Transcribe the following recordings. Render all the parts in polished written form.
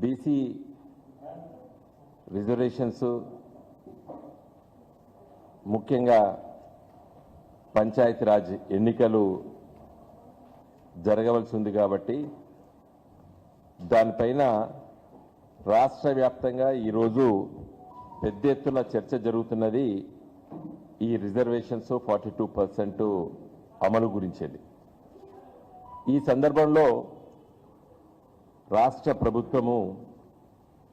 BC reservations ముఖ్యంగా పంచాయతీరాజ్ ఎన్నికలు జరగవలసి ఉంది కాబట్టి దానిపైన రాష్ట్ర వ్యాప్తంగా ఈరోజు పెద్ద ఎత్తున చర్చ జరుగుతున్నది ఈ రిజర్వేషన్స్ 42% అమలు గురించేది. ఈ సందర్భంలో రాష్ట్ర ప్రభుత్వము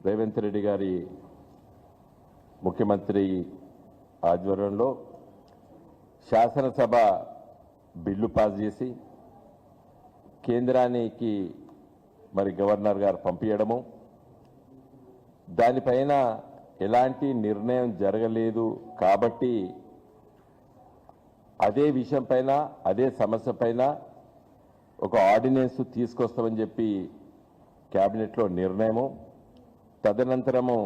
రేవంత్ రెడ్డి గారి ముఖ్యమంత్రి ఆధ్వర్యంలో శాసనసభ బిల్లు పాస్ చేసి కేంద్రానికి మరి గవర్నర్ గారు పంపించడము, దానిపైన ఎలాంటి నిర్ణయం జరగలేదు కాబట్టి అదే విషయం పైన అదే సమస్య పైన ఒక ఆర్డినెన్స్ తీసుకొస్తామని చెప్పి క్యాబినెట్లో నిర్ణయము, తదనంతరము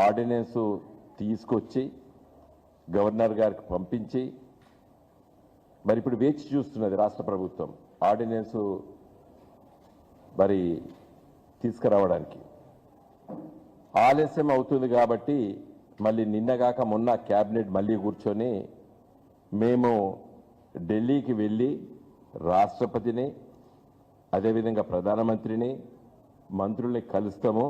ఆర్డినెన్స్ తీసుకొచ్చి గవర్నర్ గారికి పంపించి మరి ఇప్పుడు వేచి చూస్తున్నది రాష్ట్ర ప్రభుత్వం ఆర్డినెన్స్ మరి తీసుకురావడానికి. ఆలస్యం అవుతుంది కాబట్టి మళ్ళీ నిన్నగాక మొన్న క్యాబినెట్ మళ్ళీ కూర్చొని మేము ఢిల్లీకి వెళ్ళి రాష్ట్రపతిని అదేవిధంగా ప్రధానమంత్రిని మంత్రుల్ని కలుస్తాము,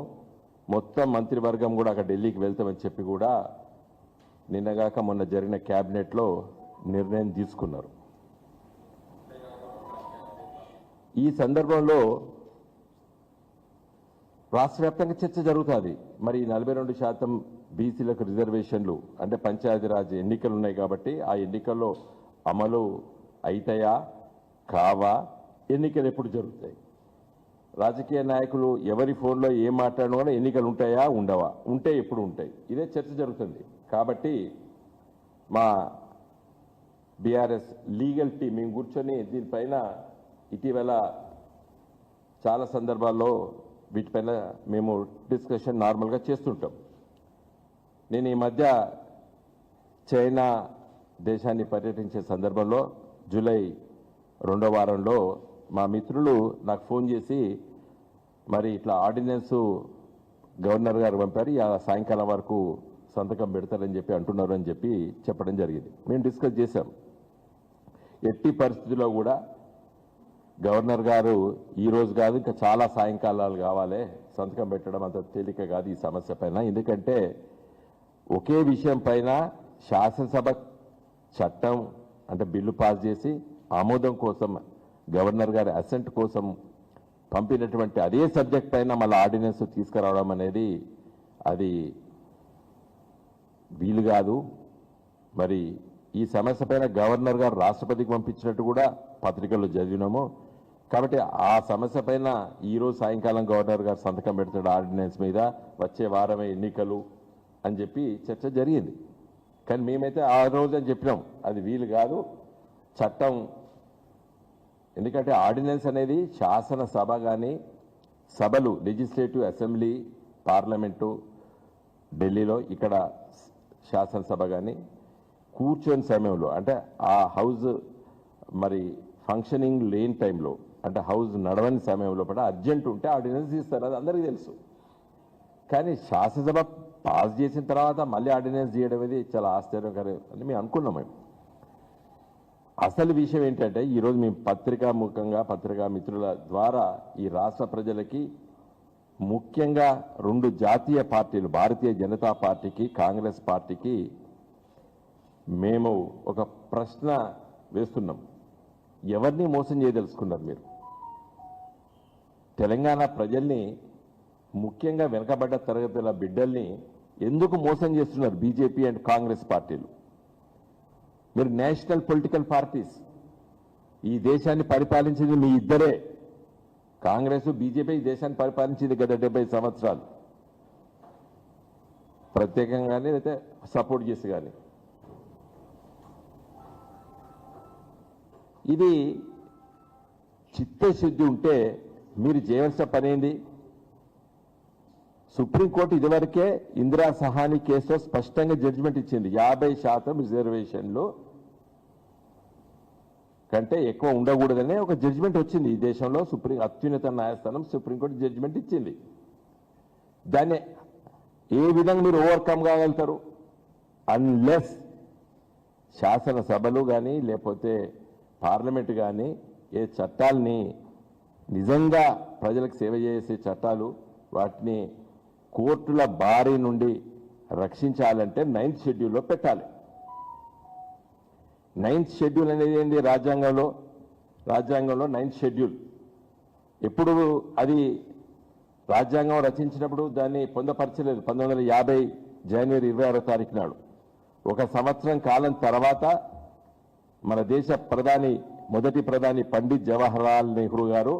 మొత్తం మంత్రివర్గం కూడా అక్కడ ఢిల్లీకి వెళ్తామని చెప్పి కూడా నిన్నగాక మొన్న జరిగిన క్యాబినెట్లో నిర్ణయం తీసుకున్నారు. ఈ సందర్భంలో రాష్ట్ర వ్యాప్తంగా చర్చ జరుగుతుంది. మరి 42% బీసీలకు రిజర్వేషన్లు అంటే పంచాయతీరాజ్ ఎన్నికలు ఉన్నాయి కాబట్టి ఆ ఎన్నికల్లో అమలు అవుతాయా కావా, ఎన్నికలు ఎప్పుడు జరుగుతాయి, రాజకీయ నాయకులు ఎవరి ఫోన్లో ఏం మాట్లాడడం వల్ల ఎన్నికలు ఉంటాయా ఉండవా, ఉంటే ఎప్పుడు ఉంటాయి, ఇదే చర్చ జరుగుతుంది. కాబట్టి మా బీఆర్ఎస్ లీగల్ టీం మేము కూర్చొని దీనిపైన ఇటీవల చాలా సందర్భాల్లో వీటిపైన మేము డిస్కషన్ నార్మల్గా చేస్తుంటాం. నేను ఈ మధ్య చైనా దేశాన్ని పర్యటించే సందర్భంలో జూలై 2వ వారంలో మా మిత్రులు నాకు ఫోన్ చేసి మరి ఇట్లా ఆర్డినెన్స్ గవర్నర్ గారు పంపారు, ఆ సాయంకాలం వరకు సంతకం పెడతారని చెప్పి అంటున్నారు అని చెప్పి చెప్పడం జరిగింది. మేము డిస్కస్ చేశాం. ఎట్టి పరిస్థితుల్లో కూడా గవర్నర్ గారు ఈ రోజు కాదు ఇంకా చాలా సాయంకాలాలు కావాలి, సంతకం పెట్టడం అంత తేలిక కాదు ఈ సమస్య పైన. ఎందుకంటే ఒకే విషయం పైన శాసనసభ చట్టం అంటే బిల్లు పాస్ చేసి ఆమోదం కోసం గవర్నర్ గారి అసెంట్ కోసం పంపినటువంటి అదే సబ్జెక్ట్ పైన మళ్ళీ ఆర్డినెన్స్ తీసుకురావడం అనేది అది వీలు కాదు. మరి ఈ సమస్య పైన గవర్నర్ గారు రాష్ట్రపతికి పంపించినట్టు కూడా పత్రికల్లో చదివినాము. కాబట్టి ఆ సమస్య పైన ఈరోజు సాయంకాలం గవర్నర్ గారు సంతకం పెడతాడు ఆర్డినెన్స్ మీద, వచ్చే వారమే ఎన్నికలు అని చెప్పి చర్చ జరిగింది. కానీ మేమైతే ఆ రోజు అని చెప్పినాం అది వీలు కాదు చట్టం. ఎందుకంటే ఆర్డినెన్స్ అనేది శాసనసభ కానీ సభలు లెజిస్లేటివ్ అసెంబ్లీ పార్లమెంటు ఢిల్లీలో ఇక్కడ శాసనసభ కానీ కూర్చొని సమయంలో అంటే ఆ హౌస్ మరి ఫంక్షనింగ్ లేని టైంలో అంటే హౌస్ నడవని సమయంలో కూడా అర్జెంట్ ఉంటే ఆర్డినెన్స్ ఇస్తారు, అది అందరికీ తెలుసు. కానీ శాసనసభ పాస్ చేసిన తర్వాత మళ్ళీ ఆర్డినెన్స్ చేయడం అనేది చాలా ఆశ్చర్యకరం అని మేము అనుకున్నాం. మేము అసలు విషయం ఏంటంటే ఈరోజు మేము పత్రికాముఖంగా పత్రికా మిత్రుల ద్వారా ఈ రాష్ట్ర ప్రజలకి ముఖ్యంగా 2 జాతీయ పార్టీలు భారతీయ జనతా పార్టీకి కాంగ్రెస్ పార్టీకి మేము ఒక ప్రశ్న వేస్తున్నాం. ఎవరిని మోసం చేయదలుచుకున్నారు మీరు? తెలంగాణ ప్రజల్ని ముఖ్యంగా వెనుకబడ్డ తరగతుల బిడ్డల్ని ఎందుకు మోసం చేస్తున్నారు బీజేపీ అండ్ కాంగ్రెస్ పార్టీలు? మీరు నేషనల్ పొలిటికల్ పార్టీస్, ఈ దేశాన్ని పరిపాలించింది మీ ఇద్దరే. కాంగ్రెస్ బీజేపీ ఈ దేశాన్ని పరిపాలించింది గత 70 సంవత్సరాలు, ప్రత్యేకంగానే అయితే సపోర్ట్ చేసి కానీ. ఇది చిత్తశుద్ధి ఉంటే మీరు చేయవలసిన పని ఏంది? సుప్రీంకోర్టు ఇదివరకే ఇందిరా సహాని కేసులో స్పష్టంగా జడ్జిమెంట్ ఇచ్చింది. 50% రిజర్వేషన్లు కంటే ఎక్కువ ఉండకూడదనే ఒక జడ్జిమెంట్ వచ్చింది ఈ దేశంలో. అత్యున్నత న్యాయస్థానం సుప్రీంకోర్టు జడ్జిమెంట్ ఇచ్చింది. దాన్ని ఏ విధంగా మీరు ఓవర్కమ్ కాగలుగుతారు? అన్లెస్ శాసనసభలు కానీ లేకపోతే పార్లమెంటు కానీ ఏ చట్టాలని నిజంగా ప్రజలకు సేవ చేసే చట్టాలు వాటిని కోర్టుల బారి నుండి రక్షించాలంటే 9th షెడ్యూల్లో పెట్టాలి. 9th షెడ్యూల్ అనేది ఏంటి? రాజ్యాంగంలో 9th షెడ్యూల్ ఎప్పుడు అది రాజ్యాంగం రచించినప్పుడు దాన్ని పొందపరచలేదు. 1950 జనవరి 26వ తారీఖు నాడు. ఒక సంవత్సరం కాలం తర్వాత మన దేశ మొదటి ప్రధాని పండిత్ జవహర్లాల్ నెహ్రూ గారు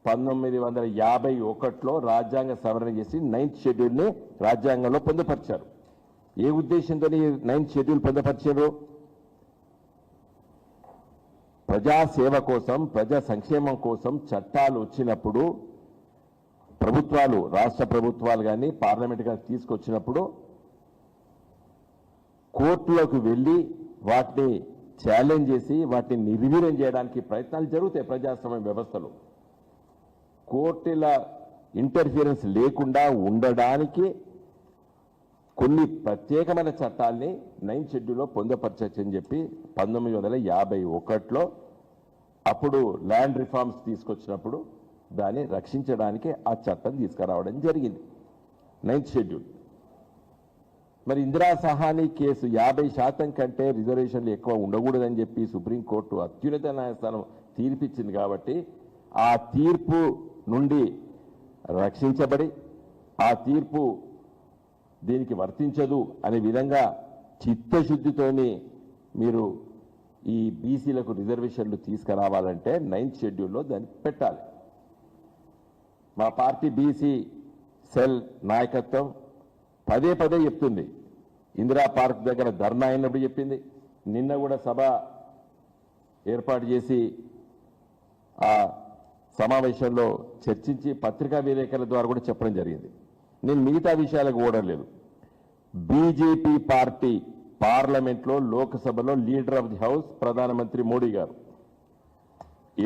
1951లో రాజ్యాంగ సవరణ చేసి 9th షెడ్యూల్ని రాజ్యాంగంలో పొందుపరిచారు. ఏ ఉద్దేశంతో 9th షెడ్యూల్ పొందుపరిచారు? ప్రజాసేవ కోసం, ప్రజా సంక్షేమం కోసం చట్టాలు వచ్చినప్పుడు ప్రభుత్వాలు, రాష్ట్ర ప్రభుత్వాలు కానీ పార్లమెంట్ కానీ తీసుకొచ్చినప్పుడు కోర్టులోకి వెళ్ళి వాటిని ఛాలెంజ్ చేసి వాటిని నిర్వీర్యం చేయడానికి ప్రయత్నాలు జరుగుతాయి. ప్రజాస్వామ్య వ్యవస్థలో కోర్టుల ఇంటర్ఫియరెన్స్ లేకుండా ఉండడానికి కొన్ని ప్రత్యేకమైన చట్టాల్ని 9th షెడ్యూల్లో పొందపరచని చెప్పి 1951లో అప్పుడు ల్యాండ్ రిఫార్మ్స్ తీసుకొచ్చినప్పుడు దాన్ని రక్షించడానికి ఆ చట్టం తీసుకురావడం జరిగింది, 9th షెడ్యూల్. మరి ఇందిరా సహాని కేసు 50% కంటే రిజర్వేషన్లు ఎక్కువ ఉండకూడదని చెప్పి సుప్రీంకోర్టు అత్యున్నత న్యాయస్థానం తీర్పిచ్చింది. కాబట్టి ఆ తీర్పు నుండి రక్షించబడి ఆ తీర్పు దీనికి వర్తించదు అనే విధంగా చిత్తశుద్ధితోని మీరు ఈ బీసీలకు రిజర్వేషన్లు తీసుకురావాలంటే 9th షెడ్యూల్లో దాన్ని పెట్టాలి. మా పార్టీ బీసీ సెల్ నాయకత్వం పదే చెప్తుంది. ఇందిరా పార్క్ దగ్గర ధర్నా అయినప్పుడు చెప్పింది. నిన్న కూడా సభ ఏర్పాటు చేసి ఆ సమావేశంలో చర్చించి పత్రికా విలేకరుల ద్వారా కూడా చెప్పడం జరిగింది. నేను మిగతా విషయాలకు ఓడలేదు. బీజేపీ పార్టీ పార్లమెంట్లో, లోక్సభలో లీడర్ ఆఫ్ ది హౌస్ ప్రధానమంత్రి మోడీ గారు,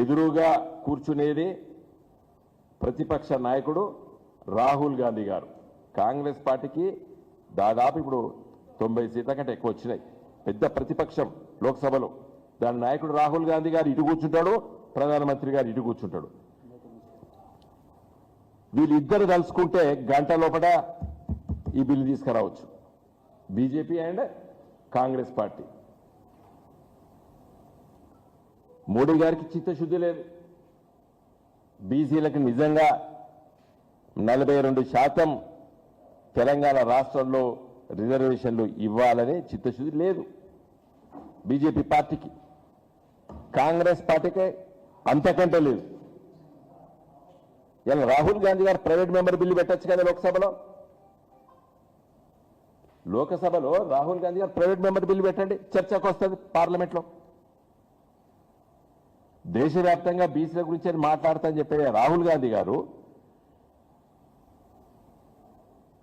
ఎదురుగా కూర్చునేది ప్రతిపక్ష నాయకుడు రాహుల్ గాంధీ గారు. కాంగ్రెస్ పార్టీకి దాదాపు ఇప్పుడు 90 సీట్ల కంటే ఎక్కువ వచ్చినాయి. పెద్ద ప్రతిపక్షం లోక్సభలో. దాని నాయకుడు రాహుల్ గాంధీ గారు ఇటు కూర్చుంటాడు, ప్రధానమంత్రి గారు ఇటు కూర్చుంటాడు. వీళ్ళిద్దరు కలుసుకుంటే గంట లోపల ఈ బిల్లు తీసుకురావచ్చు. BJP and Congress party. Modi గారికి చిత్తశుద్ధి లేదు. బీసీలకు నిజంగా 42% తెలంగాణ రాష్ట్రంలో రిజర్వేషన్లు ఇవ్వాలని చిత్తశుద్ధి లేదు బీజేపీ పార్టీకి. కాంగ్రెస్ పార్టీకే అంతకంటే లేదు. ఇలా రాహుల్ గాంధీ గారు ప్రైవేట్ మెంబర్ బిల్లు పెట్టచ్చు కదా లోకసభలో రాహుల్ గాంధీ గారు ప్రైవేట్ మెంబర్ బిల్లు పెట్టండి, చర్చకు వస్తుంది పార్లమెంట్లో. దేశవ్యాప్తంగా బీసీల గురించి మాట్లాడతానని చెప్పే రాహుల్ గాంధీ గారు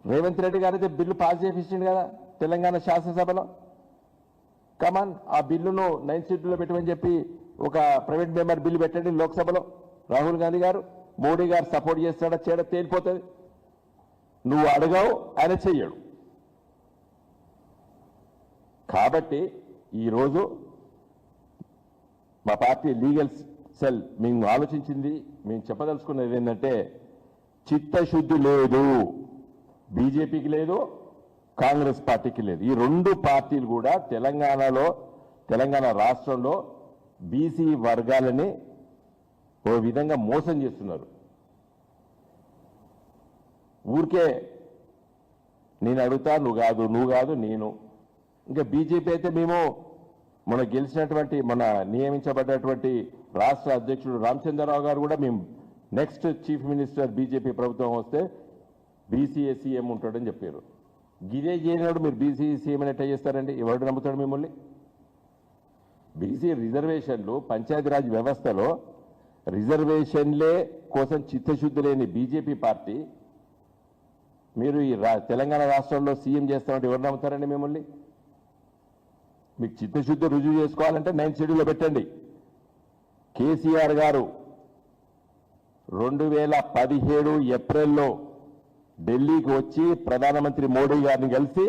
రేవంత్ రెడ్డి గారు అయితే బిల్లు పాస్ చేయించింది కదా తెలంగాణ శాసనసభలో. కమాన్, ఆ బిల్లును 9th షెడ్యూల్లో పెట్టమని చెప్పి ఒక ప్రైవేట్ మెంబర్ బిల్లు పెట్టండి లోక్సభలో. రాహుల్ గాంధీ గారు, మోడీ గారు సపోర్ట్ చేస్తాడా చేయడం తేలిపోతుంది. నువ్వు అడగవు, ఆయన చెయ్యడు. కాబట్టి ఈరోజు మా పార్టీ లీగల్ సెల్ మేము ఆలోచించింది, మేము చెప్పదలుచుకున్నది ఏంటంటే, చిత్తశుద్ధి లేదు బీజేపీకి లేదు, కాంగ్రెస్ పార్టీకి లేదు. ఈ రెండు పార్టీలు కూడా తెలంగాణ రాష్ట్రంలో బీసీ వర్గాలని ఓ విధంగా మోసం చేస్తున్నారు. ఊరికే నేను అడుగుతా, నువ్వు కాదు నేను. ఇంకా బీజేపీ అయితే మేము మొన్న నియమించబడ్డటువంటి రాష్ట్ర అధ్యక్షుడు రామచంద్రరావు గారు కూడా మేము నెక్స్ట్ చీఫ్ మినిస్టర్ బీజేపీ ప్రభుత్వం వస్తే బీసీఏ సీఎం ఉంటాడని చెప్పారు. గిదే చేయనాడు మీరు బీసీ సీఎం అని ఎట్లా చేస్తారండి? ఎవరు నమ్ముతాడు మిమ్మల్ని? బీసీ రిజర్వేషన్లు పంచాయతీరాజ్ వ్యవస్థలో రిజర్వేషన్లే కోసం చిత్తశుద్ధి లేని బీజేపీ పార్టీ మీరు ఈ తెలంగాణ రాష్ట్రంలో సీఎం చేస్తామంటే ఎవరు నమ్ముతారండి మిమ్మల్ని? మీకు చిత్తశుద్ధి రుజువు చేసుకోవాలంటే 9th షెడ్యూల్లో పెట్టండి. కేసీఆర్ గారు 2017 ఏప్రిల్లో ఢిల్లీకి వచ్చి ప్రధానమంత్రి మోడీ గారిని కలిసి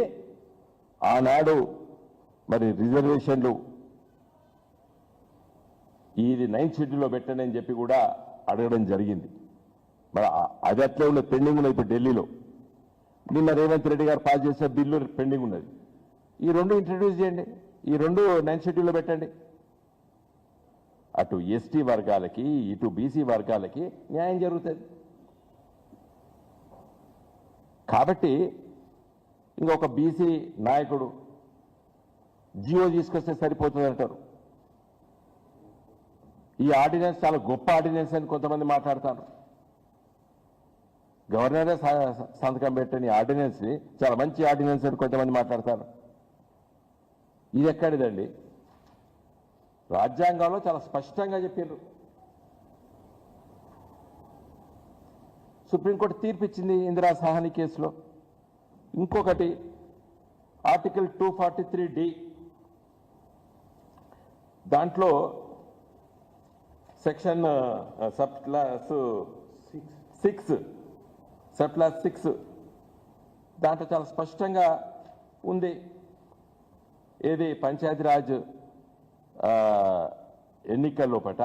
ఆనాడు మరి రిజర్వేషన్లు ఇది 9th షెడ్యూల్లో పెట్టండి అని చెప్పి కూడా అడగడం జరిగింది. మరి అది అట్లే ఉన్న పెండింగ్ ఉన్నది ఇప్పుడు ఢిల్లీలో. నిన్న రేవంత్ రెడ్డి గారు పాస్ చేసిన బిల్లు పెండింగ్ ఉన్నది. ఈ రెండు ఇంట్రడ్యూస్ చేయండి, ఈ రెండు 9th షెడ్యూల్లో పెట్టండి. అటు ఎస్టీ వర్గాలకి ఇటు బీసీ వర్గాలకి న్యాయం జరుగుతుంది. కాబట్టి ఇంకొక బీసీ నాయకుడు జియో తీసుకొస్తే సరిపోతుంది అంటారు. ఈ ఆర్డినెన్స్ చాలా గొప్ప ఆర్డినెన్స్ అని కొంతమంది మాట్లాడతారు. గవర్నరే సంతకం పెట్టని ఆర్డినెన్స్ ని చాలా మంచి ఆర్డినెన్స్ అని కొంతమంది మాట్లాడతారు. ఇది ఎక్కడిదండి? రాజ్యాంగంలో చాలా స్పష్టంగా చెప్పారు. సుప్రీంకోర్టు తీర్పు ఇచ్చింది ఇందిరా సహాని కేసులో. ఇంకొకటి ఆర్టికల్ 243D, దాంట్లో సెక్షన్ సబ్ క్లాస్ 6 దాంట్లో చాలా స్పష్టంగా ఉంది. ఏది పంచాయతీరాజ్ ఎన్నికల లోపట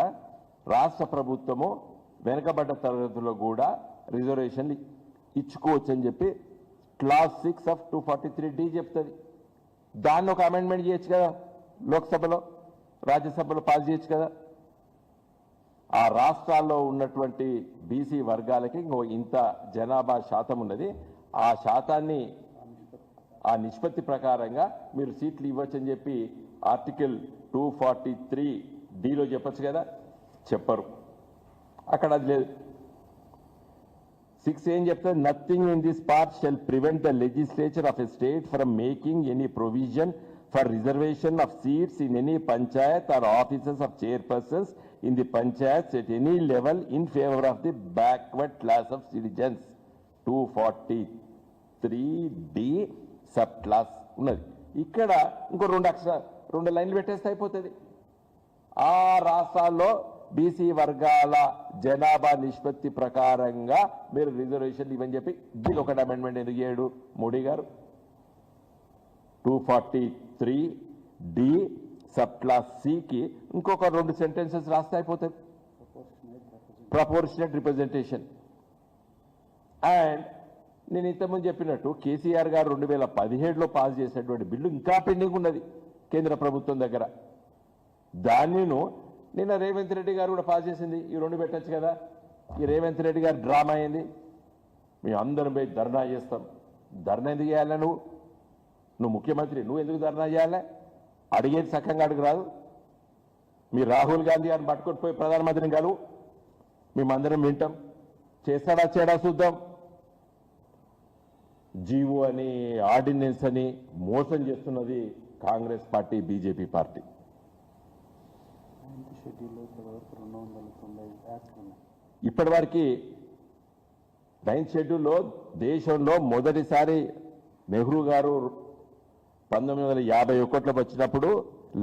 రాష్ట్ర ప్రభుత్వము వెనుకబడ్డ తరగతుల్లో కూడా రిజర్వేషన్ ఇచ్చుకోవచ్చు అని చెప్పి క్లాస్ 6 ఆఫ్ 243D చెప్తుంది. దాన్ని ఒక అమెండ్మెంట్ చేయొచ్చు కదా, లోక్సభలో రాజ్యసభలో పాస్ చేయొచ్చు కదా. ఆ రాష్ట్రాల్లో ఉన్నటువంటి బీసీ వర్గాలకి ఇంత జనాభా శాతం ఉన్నది, ఆ శాతాన్ని ఆ నిష్పత్తి ప్రకారంగా మీరు సీట్లు ఇవ్వచ్చు అని చెప్పి ఆర్టికల్ 243Dలో చెప్పచ్చు కదా, చెప్పరు. అక్కడ అది లేదు. 6 ఏం చెప్తుంది? Nothing in this part shall prevent the legislature of a state from making any provision for reservation of seats in any panchayat or offices of chairpersons in the panchayats at any level in favour of the backward class of citizens. 243D sub class ఉన్నది. ఇక్కడ ఇంకో 2 లైన్లు పెట్టేస్తే అయిపోతుంది. ఆ రాష్ట్రాల్లో BC వర్గాల జనాభా నిష్పత్తి ప్రకారంగా మీరు రిజర్వేషన్ ఇవని చెప్పి దీని ఒకటి అమెండ్మెంట్ ఎందుకు చేయడు మోడీ గారు? 243D సబ్ క్లాస్ Cకి ఇంకొక 2 సెంటెన్సెస్ రాస్తే అయిపోతుంది. Proportionate representation. అండ్ నేను ఇంతకుముందు చెప్పినట్టు కేసీఆర్ గారు 2017లో పాస్ చేసినటువంటి బిల్లు ఇంకా పెండింగ్ ఉన్నది కేంద్ర ప్రభుత్వం దగ్గర. దాన్ని నిన్న రేవంత్ రెడ్డి గారు కూడా పాస్ చేసింది. ఈ 2 పెట్టచ్చు కదా. ఈ రేవంత్ రెడ్డి గారు డ్రామా అయింది. మేము అందరం పోయి ధర్నా చేస్తాం. ధర్నా ఎందుకు చేయాలా? నువ్వు ముఖ్యమంత్రి, నువ్వు ఎందుకు ధర్నా చేయాలా? అడిగేది సక్కంగా అడుగు రాదు. మీ రాహుల్ గాంధీ గారిని పట్టుకొని పోయి ప్రధానమంత్రిని కలువు, మేమందరం వింటాం. చేస్తాడా చేయడా చూద్దాం. జీవో అని ఆర్డినెన్స్ అని మోసం చేస్తున్నది కాంగ్రెస్ పార్టీ, బీజేపీ పార్టీ. ఇప్పటి వరకు 9th షెడ్యూల్లో దేశంలో మొదటిసారి నెహ్రూ గారు 1951లో వచ్చినప్పుడు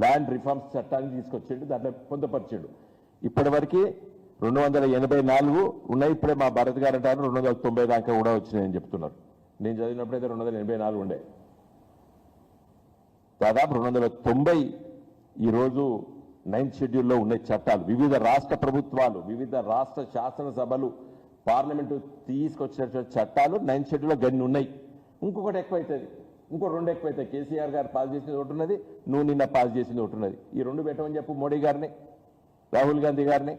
ల్యాండ్ రిఫార్మ్స్ చట్టాన్ని తీసుకొచ్చిండు, దాంట్లో పొందుపరిచాడు. ఇప్పటి వరకు 284 ఉన్నాయి. ఇప్పుడే మా భరత్ గారు అంటారు 290 దాకా కూడా వచ్చినాయని చెప్తున్నారు. నేను చదివినప్పుడైతే 284 ఉండే. దాదాపు 290 ఈరోజు 9th షెడ్యూల్లో ఉన్న చట్టాలు. వివిధ రాష్ట్ర ప్రభుత్వాలు, వివిధ రాష్ట్ర శాసనసభలు, పార్లమెంటు తీసుకొచ్చినటువంటి చట్టాలు 9th షెడ్యూల్లో గన్ని ఉన్నాయి. ఇంకొకటి ఎక్కువైతుంది, ఇంకో 2 ఎక్కువైతాయి. కేసీఆర్ గారు పాస్ చేసింది ఒకటి ఉన్నది, నువ్వు నిన్న పాస్ చేసింది ఒకటి ఉన్నది. ఈ 2 పెట్టమని చెప్పు మోడీ గారిని, రాహుల్ గాంధీ గారిని.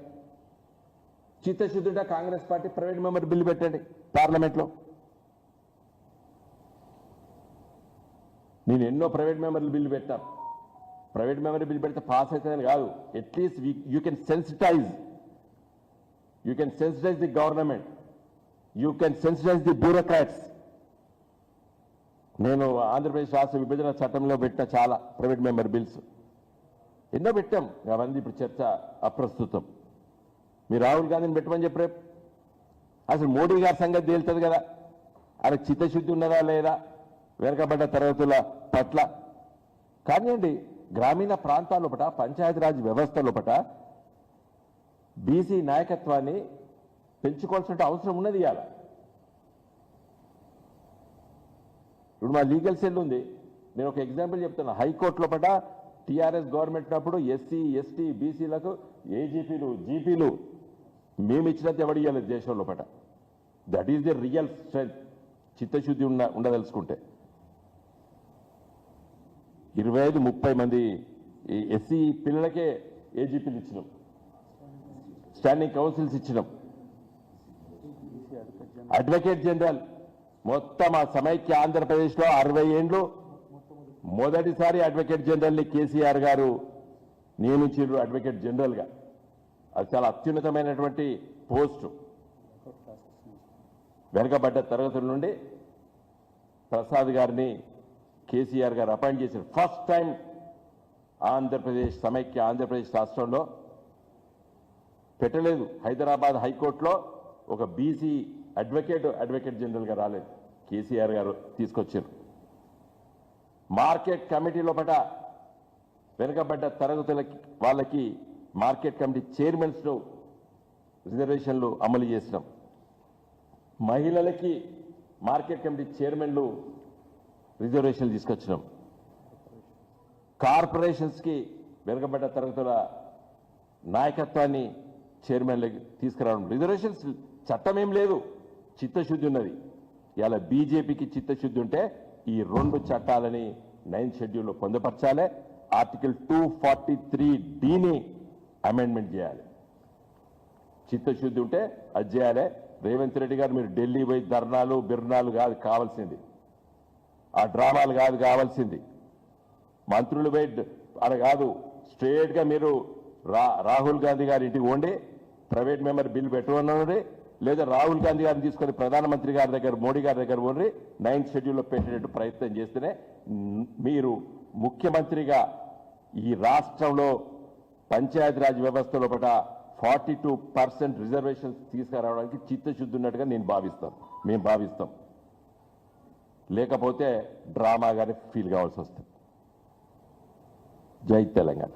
చిత్తశుద్ధిగా Congress party private member bill పెట్టండి పార్లమెంట్లో. నేను ఎన్నో ప్రైవేట్ మెంబర్లు బిల్లు పెట్టాను. ప్రైవేట్ మెంబర్ బిల్లు పెడితే పాస్ అవుతుందని కాదు, at least you can sensitise the government, you can sensitise the bureaucrats. నేను ఆంధ్రప్రదేశ్ రాష్ట్ర విభజన చట్టంలో పెట్టిన చాలా ప్రైవేట్ మెంబర్ బిల్స్ ఎన్నో పెట్టాం. అవన్నీ ఇప్పుడు చర్చ అప్రస్తుతం. మీరు రాహుల్ గాంధీని పెట్టమని చెప్పి రేపు అసలు మోడీ గారి సంగతి తేలుతుంది కదా. ఆయన చిత్తశుద్ధి ఉన్నదా లేదా వెనకబడ్డ తరగతుల పట్ల. కానివ్వండి, గ్రామీణ ప్రాంతాల లోపల పంచాయతీరాజ్ వ్యవస్థ లోపల బీసీ నాయకత్వాన్ని పెంచుకోవాల్సిన అవసరం ఉన్నది. ఇవాళ ఇప్పుడు మా లీగల్ సెల్ ఉంది. నేను ఒక ఎగ్జాంపుల్ చెప్తున్నా. హైకోర్టులో పట టీఆర్ఎస్ గవర్నమెంట్ ఉన్నప్పుడు ఎస్సీ ఎస్టీ బీసీలకు ఏజీపీలు జీపీలు మేము ఇచ్చినంత ఎవడు ఇవ్వలేదు దేశంలో పట. That is the real strength. చిత్తశుద్ధి ఉండదలుచుకుంటే 25-30 మంది ఎస్సీ పిల్లలకే ఏజీపీలు ఇచ్చినాం, స్టాండింగ్ కౌన్సిల్స్ ఇచ్చినాం. అడ్వకేట్ జనరల్ మొత్తం ఆ సమైక్య ఆంధ్రప్రదేశ్లో 60 ఏండ్లు మొదటిసారి అడ్వకేట్ జనరల్ని కేసీఆర్ గారు నియమించారు అడ్వకేట్ జనరల్గా. అది చాలా అత్యున్నతమైనటువంటి పోస్టు. వెనుకబడ్డ తరగతుల నుండి ప్రసాద్ గారిని కేసీఆర్ గారు అపాయింట్ చేశారు. ఫస్ట్ టైం ఆంధ్రప్రదేశ్ సమైక్య ఆంధ్రప్రదేశ్ రాష్ట్రంలో పెట్టలేదు. హైదరాబాద్ హైకోర్టులో ఒక బీసీ అడ్వకేట్ జనరల్గా రాలేదు, కేసీఆర్ గారు తీసుకొచ్చారు. మార్కెట్ కమిటీలో పట వెనుకబడ్డ తరగతుల వాళ్ళకి మార్కెట్ కమిటీ చైర్మన్స్ రిజర్వేషన్లు అమలు చేసినాం. మహిళలకి మార్కెట్ కమిటీ చైర్మన్లు రిజర్వేషన్లు తీసుకొచ్చినాం. కార్పొరేషన్స్కి వెనుకబడ్డ తరగతుల నాయకత్వాన్ని చైర్మన్లకి తీసుకురావడం. రిజర్వేషన్స్ చట్టం ఏం లేదు, చిత్తశుద్ధి ఉన్నది. ఇలా బీజేపీకి చిత్తశుద్ధి ఉంటే ఈ 2 చట్టాలని 9th షెడ్యూల్లో పొందుపరచాలి. ఆర్టికల్ 243(d)ని అమెండ్మెంట్ చేయాలి. చిత్తశుద్ధి ఉంటే అది చేయాలి. రేవంత్ రెడ్డి గారు మీరు ఢిల్లీ పోయి ధర్నాలు బిర్నాలు కాదు కావాల్సింది, ఆ డ్రామాలు కాదు కావాల్సింది. మంత్రులు పోయి అలా కాదు, స్ట్రేట్గా మీరు రాహుల్ గాంధీ గారి ఇంటికి పోండి, ప్రైవేట్ మెంబర్ బిల్ పెట్టుకున్నాడు, లేదా రాహుల్ గాంధీ గారిని తీసుకొని ప్రధానమంత్రి గారి దగ్గర మోడీ గారి దగ్గర పోండి, 9th షెడ్యూల్లో పెట్టేటట్టు ప్రయత్నం చేస్తేనే మీరు ముఖ్యమంత్రిగా ఈ రాష్ట్రంలో పంచాయతీరాజ్ వ్యవస్థలో పట 42% రిజర్వేషన్స్ తీసుకురావడానికి చిత్తశుద్ధి ఉన్నట్టుగా మేము భావిస్తాం. లేకపోతే డ్రామాగానే ఫీల్ కావాల్సి వస్తుంది. జై తెలంగాణ.